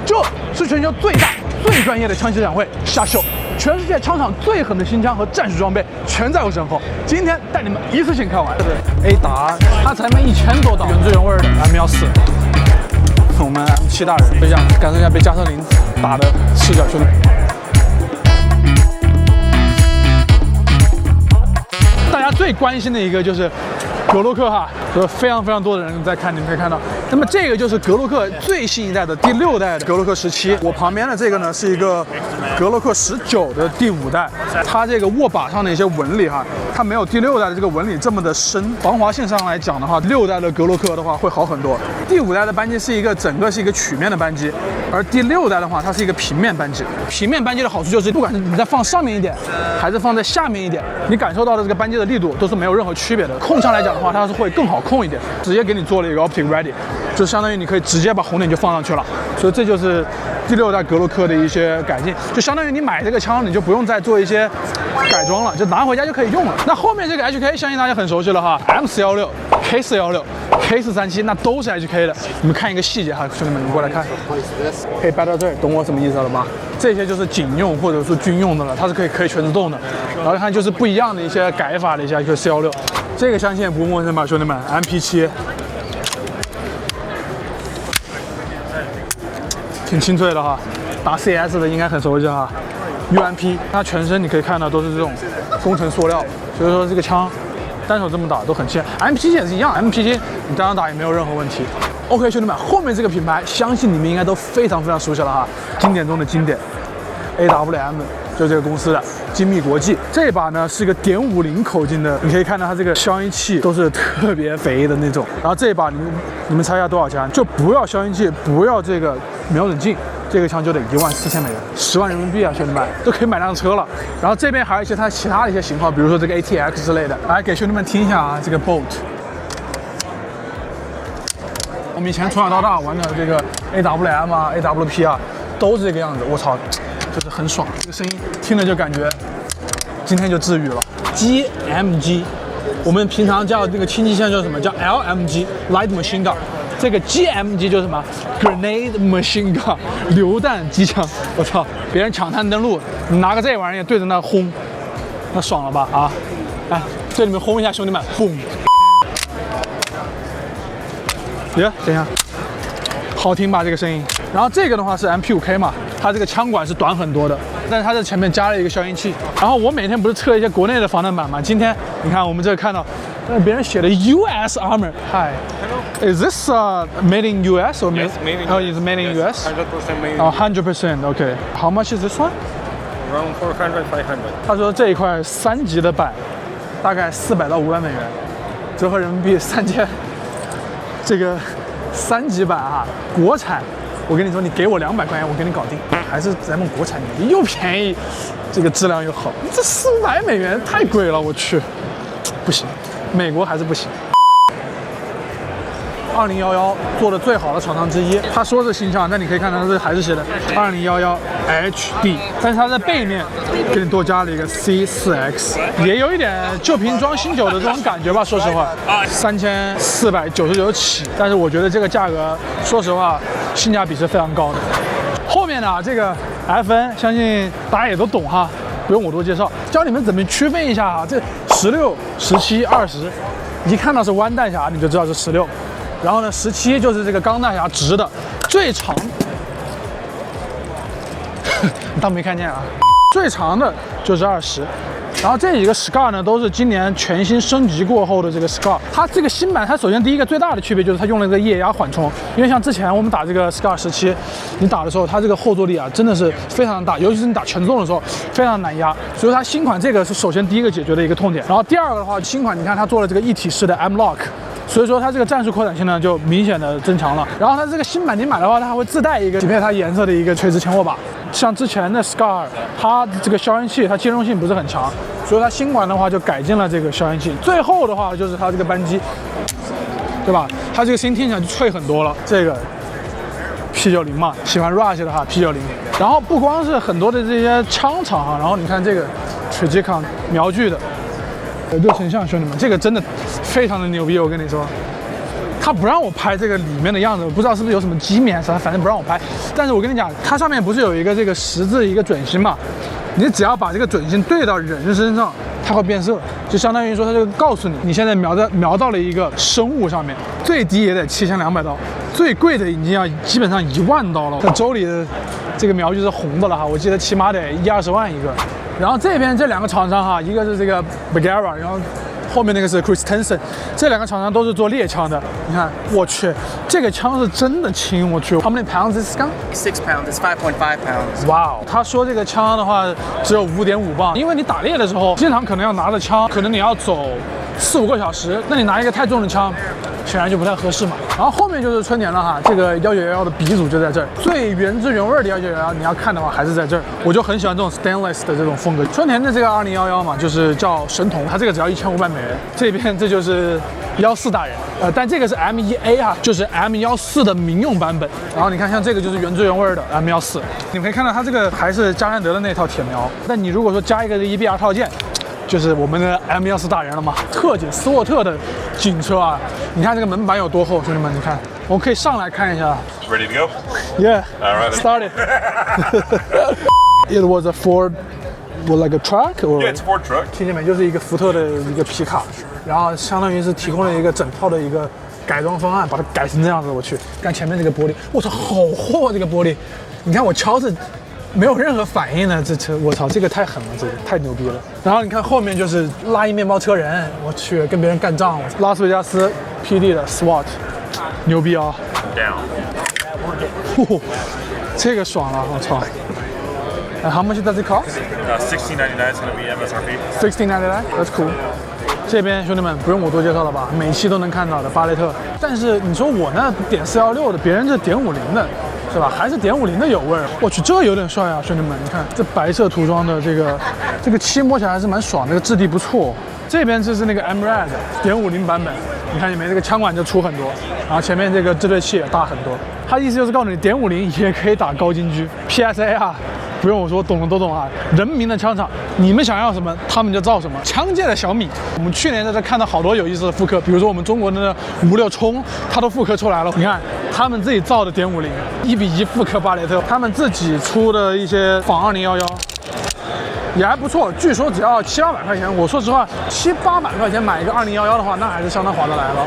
这是全球最大、最专业的枪械展会SHOT Show，全世界枪场最狠的新枪和战术装备全在我身后。今天带你们一次性看完。A 打它才卖1000多刀，原汁原味的 M14。我们 M7大人就这样感受一下被加特林打的视角，兄弟。大家最关心的一个就是格洛克哈，有非常多的人在看，你们可以看到。那么这个就是格洛克最新一代的第6代的格洛克17，我旁边的这个呢是一个格洛克19的第5代，它这个握把上的一些纹理哈，它没有第6代的这个纹理这么的深。防滑性上来讲的话，6代的格洛克的话会好很多。第5代的扳机是整个是一个曲面的扳机，而第6代的话它是一个平面扳机。平面扳机的好处就是，不管是你在放上面一点，还是放在下面一点，你感受到的这个扳机的力度都是没有任何区别的。控枪来讲的话，它是会更好控一点，直接给你做了一个 Optic Ready， 就相当于你可以直接把红点就放上去了。所以这就是第6代格洛克的一些改进，就相当于你买这个枪，你就不用再做一些改装了，就拿回家就可以用了。那后面这个 HK 相信大家很熟悉了哈 ，M416、K416、K437那都是 HK 的。你们看一个细节哈，兄弟们，你过来看，可以掰到这儿，懂我什么意思了吧？这些就是警用或者说军用的了，它是可以全自动的。然后看就是不一样的一些改法的一些 K416，这个相信也不陌生吧，兄弟们 ，MP7。挺清脆的哈，打 CS 的应该很熟悉哈。UMP 它全身你可以看到都是这种工程塑料，所以说这个枪单手这么打都很轻。MP7 也是一样，MP7 你单手打也没有任何问题。OK， 兄弟们，后面这个品牌相信你们应该都非常熟悉了哈，经典中的经典 ，AWM 就这个公司的精密国际。这把呢是个.50口径的，你可以看到它这个消音器都是特别肥的那种。然后这一把你们猜一下多少钱？就不要消音器，不要这个瞄准镜，这个枪就得14000美元，10万人民币啊，兄弟们都可以买辆车了。然后这边还有一些它其他的一些型号，比如说这个 ATX 之类的。来给兄弟们听一下啊，这个 Bolt。我们以前从小到大玩的这个 AWM 啊、AWP 啊，都是这个样子。我操，就是很爽，这个声音听着就感觉今天就治愈了。GMG， 我们平常叫那个轻机枪叫什么？叫 LMG Light Machine Gun。这个 GMG 就是什么 Grenade Machine Gun 榴弹机枪。我操，别人抢滩登陆，你拿个这玩意儿对着那轰，那爽了吧啊！来，这里面轰一下，兄弟们，嘣！等一下，好听吧这个声音？然后这个的话是 MP5K 嘛，它这个枪管是短很多的，但是它在前面加了一个消音器。然后我每天不是测一些国内的防弹板嘛，今天你看我们这个看到，别人写的 US Armor。Hi。Is this made in US or made? Yes, made in Oh, it's made in US. 100% made in Oh, 100%. Okay. How much is this one? around 400, 500. 他说这一块3级的板，大概400到500美元，折合人民币3000。这个3级板啊，国产，我跟你说，你给我200块钱，我给你搞定。还是咱们国产牛逼，又便宜，这个质量又好。这400美元太贵了，我去，不行，美国还是不行。2011做的最好的厂商之一，他说是新枪，但你可以看到它还是写的2011 HD， 但是它在背面给你多加了一个 C4X， 也有一点旧瓶装新酒的这种感觉吧。说实话，3499起，但是我觉得这个价格，说实话，性价比是非常高的。后面呢，这个 FN 相信大家也都懂哈，不用我多介绍，教你们怎么区分一下啊。这16、17、20，一看到是弯弹匣，你就知道是16。然后呢，17就是这个钢弹匣直的，最长，你当没看见啊？最长的就是20。然后这几个 Scar 呢，都是今年全新升级过后的这个 Scar。它这个新版，它首先第一个最大的区别就是它用了这个液压缓冲，因为像之前我们打这个 Scar 17，你打的时候，它这个后坐力啊真的是非常大，尤其是你打全自动的时候非常难压。所以它新款这个是首先第一个解决的一个痛点。然后第二个的话，新款你看它做了这个一体式的 M-LOK。所以说它这个战术扩展性呢就明显的增强了。然后它这个新版你买的话，它还会自带一个匹配它颜色的一个垂直前握把。像之前的 Scar， 它这个消音器它兼容性不是很强，所以它新款的话就改进了这个消音器。最后的话就是它这个扳机，对吧？它这个声音听起来就脆很多了。这个 P90嘛，喜欢 Rush 的哈 P90。然后不光是很多的这些枪厂哈，然后你看这个 Trigicon 瞄具的。热成像，兄弟们，这个真的非常的牛逼，我跟你说，他不让我拍这个里面的样子，我不知道是不是有什么机密还是啥，反正不让我拍。但是我跟你讲，它上面不是有一个这个十字一个准星嘛？你只要把这个准星对到人身上，它会变色，就相当于说它就告诉你，你现在瞄到了一个生物上面，最低也得7200刀，最贵的已经要基本上1万刀了。在州里的这个瞄具是红的了哈，我记得起码得10-20万一个。然后这边这两个厂商哈，一个是这个 Bergara， 然后后面那个是 Christensen， 这两个厂商都是做猎枪的。你看，我去，这个枪是真的轻，我去。How many pounds is this gun? 6 pounds. It's 5.5 pounds. 哇哦，他说这个枪的话只有5.5磅，因为你打猎的时候经常可能要拿着枪，可能你要走4-5个小时，那你拿一个太重的枪，显然就不太合适嘛。然后后面就是春年了哈，这个1911的鼻祖就在这儿，最原汁原味的1911，你要看的话还是在这儿。我就很喜欢这种 stainless 的这种风格。春年的这个2011嘛，就是叫神童，它这个只要1500美元。这边这就是14大人，但这个是 M1A 啊，就是 M14的民用版本。然后你看，像这个就是原汁原味的 M14，你们可以看到它这个还是加兰德的那套铁瞄，但你如果说加一个 EBR 套件，就是我们的 M14大人了嘛。特警斯沃特的警车啊，你看这个门板有多厚，兄弟们，你看，我可以上来看一下。Ready to go? Yeah, All right. started. It was a Ford, well, like a truck or? Yeah, it's a Ford truck. 听见没？就是一个福特的一个皮卡，然后相当于是提供了一个整套的一个改装方案，把它改成这样子。我去，看前面这个玻璃，我操，好厚啊！这个玻璃，你看我敲着没有任何反应呢，这车，我操，这个太狠了，这个太牛逼了。然后你看后面就是拉一面包车人，我去跟别人干仗。拉斯维加斯 PD 的 SWAT， 牛逼啊！ Down. 这个爽了，我操！How much does it cost? $16.99 is going to be MSRP. $16.99. That's cool. 这边兄弟们不用我多介绍了吧，每期都能看到的巴雷特。但是你说我那点416的，别人这点50的，是吧？还是点50的有味儿。我去，这有点帅啊，兄弟们，你看这白色涂装的这个漆摸起来还是蛮爽，这个质地不错。这边这是那个 MRAD 点50版本，你看见没？这个枪管就粗很多，然后前面这个支队器也大很多。它意思就是告诉你，点50也可以打高精狙。PSA 啊，不用我说，懂的都懂啊。人民的枪厂，你们想要什么，他们就造什么。枪界的小米，我们去年在这看到好多有意思的复刻，比如说我们中国的56冲，它都复刻出来了。你看他们自己造的点50，1:1复刻巴雷特，他们自己出的一些仿2011。也还不错，据说只要700-800块钱。我说实话，700-800块钱买一个2011的话，那还是相当划得来了。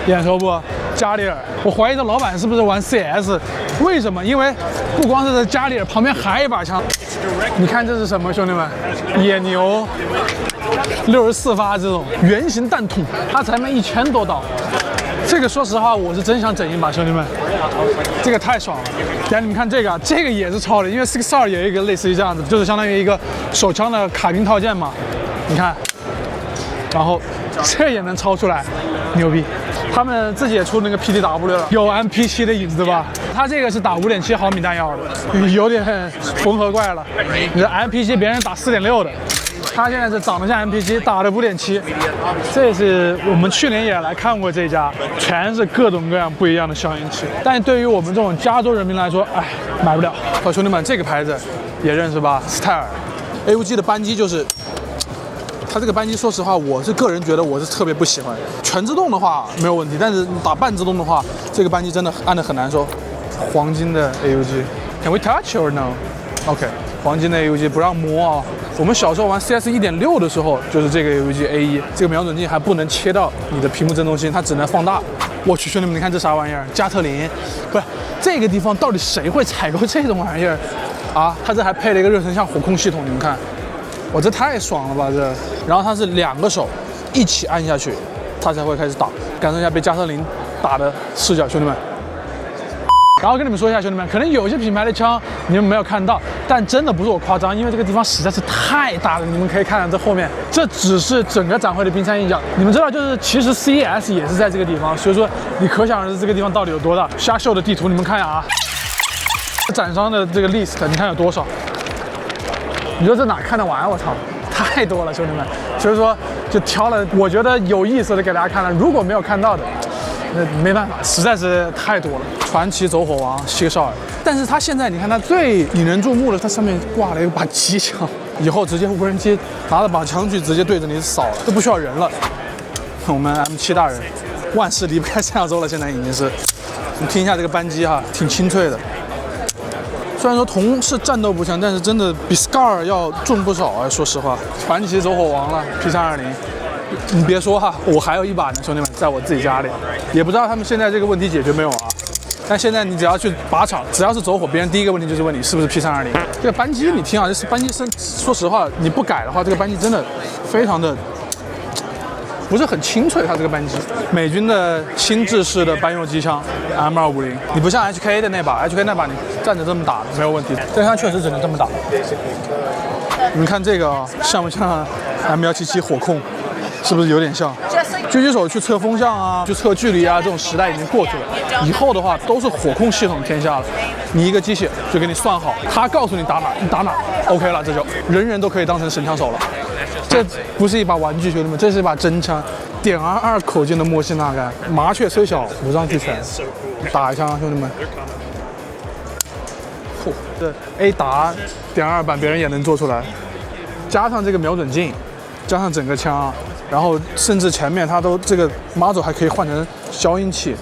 眼熟不？加里尔，我怀疑这老板是不是玩 CS？ 为什么？因为不光是这加里尔，旁边还有一把枪。你看这是什么，兄弟们？野牛，64发这种圆形弹筒，它才卖1000多刀。这个说实话，我是真想整一把，兄弟们，这个太爽了。来，你们看这个，这个也是超的，因为 SIG-SAR 有一个类似于这样子，就是相当于一个手枪的卡宾套件嘛。你看，然后这也能超出来，牛逼！他们自己也出那个 PDW 了，有 MP7 的影子吧？它这个是打5.7毫米弹药的，有点缝合怪了。你的 MP7 别人打4.6的。它现在是长得像 MP7， 打的5.7，这是我们去年也来看过这家，全是各种各样不一样的消音器。但对于我们这种加州人民来说，哎，买不了。好，兄弟们，这个牌子也认识吧 ？Steyr AUG 的扳机就是它这个扳机，说实话，我是个人觉得我是特别不喜欢。全自动的话没有问题，但是打半自动的话，这个扳机真的按得很难受。黄金的 AUG，Can we touch or no？ OK， 黄金的 AUG 不让摸啊。我们小时候玩 CS 1.6的时候，就是这个 AUG A1， 这个瞄准镜还不能切到你的屏幕正中心，它只能放大。我去，兄弟们，你看这啥玩意儿？加特林，不是这个地方到底谁会采购这种玩意儿啊？它这还配了一个热成像火控系统，你们看，我这太爽了吧这！然后它是2个手一起按下去，它才会开始打，感受一下被加特林打的视角，兄弟们。然后跟你们说一下，兄弟们，可能有些品牌的枪你们没有看到，但真的不是我夸张，因为这个地方实在是太大了。你们可以看到这后面，这只是整个展会的冰山一角。你们知道，就是其实 CES 也是在这个地方，所以说你可想而知这个地方到底有多大。瞎秀的地图你们看啊，展商的这个 list 你看有多少？你说这哪看得完？我操，太多了，兄弟们。所以说就挑了我觉得有意思的给大家看了，如果没有看到的。那没办法，实在是太多了。传奇走火王希克绍尔，但是他现在你看他最引人注目的，他上面挂了一把机枪，以后直接无人机拿着把枪去直接对着你扫了，都不需要人了。我们 M7 大人万事离不开三角洲了，现在已经是。你听一下这个扳机哈，挺清脆的。虽然说铜是战斗步枪，但是真的比 Scar 要重不少啊！说实话，传奇走火王了 P320，你别说哈，我还有一把呢，兄弟们，在我自己家里，也不知道他们现在这个问题解决没有啊？但现在你只要去靶场，只要是走火，别人第一个问题就是问你是不是 P320。这个扳机你听啊，这扳机声，说实话，你不改的话，这个扳机真的非常的。不是很清脆，它这个扳机，美军的新制式的班用机枪 M250，你不像 HK 的那把 ，HK 那把你站着这么打没有问题，但是它确实只能这么打。你们看这个啊，像不像 M177 火控？是不是有点像？狙击手去测风向啊，去测距离啊，这种时代已经过去了。以后的话都是火控系统天下了，你一个机械就给你算好，他告诉你打哪，你打哪 ，OK 了，这就人人都可以当成神枪手了。这不是一把玩具，兄弟们，这是一把真枪，点22口径的莫西纳杆，麻雀虽小，五脏俱全。打一枪啊，兄弟们！嚯，这 A 打.2版别人也能做出来，加上这个瞄准镜，加上整个枪，然后甚至前面它都这个 muzzle 还可以换成消音器。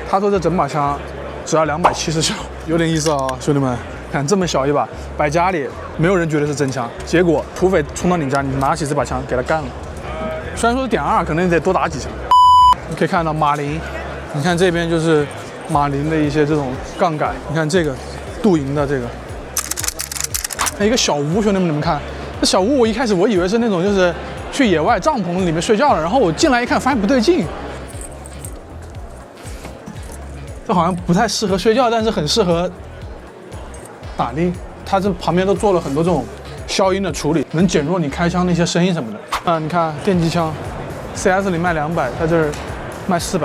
他说这整把枪只要279，有点意思啊，兄弟们。看这么小一把，摆家里没有人觉得是真枪，结果土匪冲到你家，你拿起这把枪给他干了。虽然说是.2，可能你得多打几枪。你可以看到马林，你看这边就是马林的一些这种杠杆，你看这个镀银的这个，还有一个小屋，兄弟们你们看，这小屋我一开始我以为是那种就是去野外帐篷里面睡觉了，然后我进来一看发现不对劲，这好像不太适合睡觉，但是很适合打猎，它这旁边都做了很多这种消音的处理，能减弱你开枪那些声音什么的。你看电击枪 ，CS 里卖200，它这儿卖400，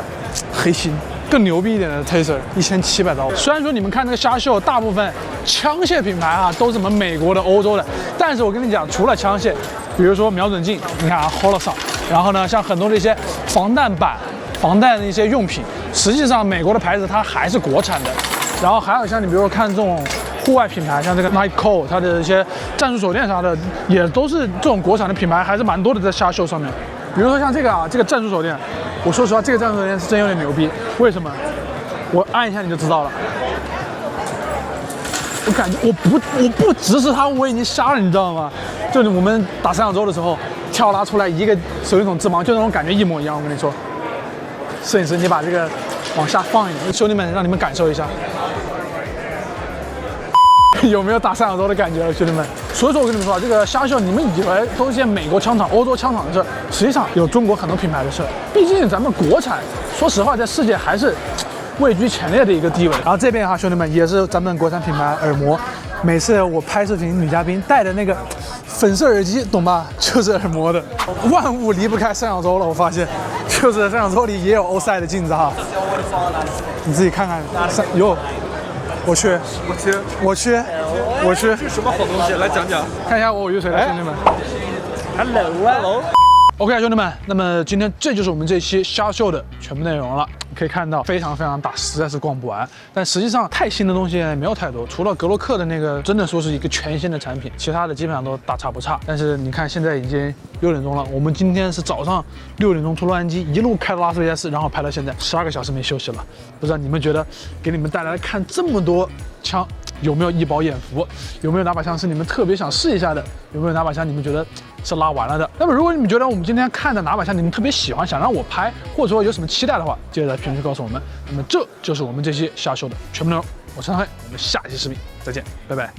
黑心。更牛逼一点的 Taser 1700刀。虽然说你们看那个虾秀，大部分枪械品牌啊都是什么美国的、欧洲的，但是我跟你讲，除了枪械，比如说瞄准镜，你看啊 Holosun， 然后呢，像很多的一些防弹板、防弹的一些用品，实际上美国的牌子它还是国产的。然后还有像你比如说看这种户外品牌，像这个 Nightcall， 它的一些战术手电啥的，也都是这种国产的品牌，还是蛮多的在虾秀上面。比如说像这个啊，这个战术手电，我说实话，这个战术手电是真有点牛逼。为什么？我按一下你就知道了。我感觉我不直视它，我已经瞎了，你知道吗？就是我们打三角洲的时候，跳拉出来一个手电筒自盲，就那种感觉一模一样。我跟你说，摄影师，你把这个往下放一点，兄弟们，让你们感受一下。有没有打三角洲的感觉了，兄弟们？所以说我跟你们说啊，这个虾秀，你们以为都是些美国枪厂、欧洲枪厂的事，实际上有中国很多品牌的事。毕竟咱们国产，说实话，在世界还是位居前列的一个地位。然后这边哈，兄弟们也是咱们国产品牌耳膜。每次我拍视频，女嘉宾戴的那个粉色耳机，懂吧？就是耳膜的。万物离不开三角洲了，我发现，就是三角洲里也有欧赛的镜子哈。你自己看看，哟。我去，这什么好东西？来讲讲，看一下我有谁来，兄弟们。Hello。OK， 兄弟们，那么今天这就是我们这期虾秀的全部内容了。可以看到非常大，实在是逛不完。但实际上太新的东西没有太多，除了格洛克的那个真的说是一个全新的产品，其他的基本上都大差不差。但是你看现在已经6点钟了，我们今天是早上6点钟出洛杉矶，一路开到拉斯维加斯，然后拍到现在12个小时没休息了。不知道你们觉得给你们带来看这么多枪有没有一饱眼福？有没有哪把枪是你们特别想试一下的？有没有哪把枪你们觉得是拉完了的？那么如果你们觉得我们今天看的哪把枪你们特别喜欢，想让我拍，或者说有什么期待的话，记得在评论区告诉我们。那么这就是我们这期虾秀的全部内容。我是张黑，我们下期视频再见，拜拜。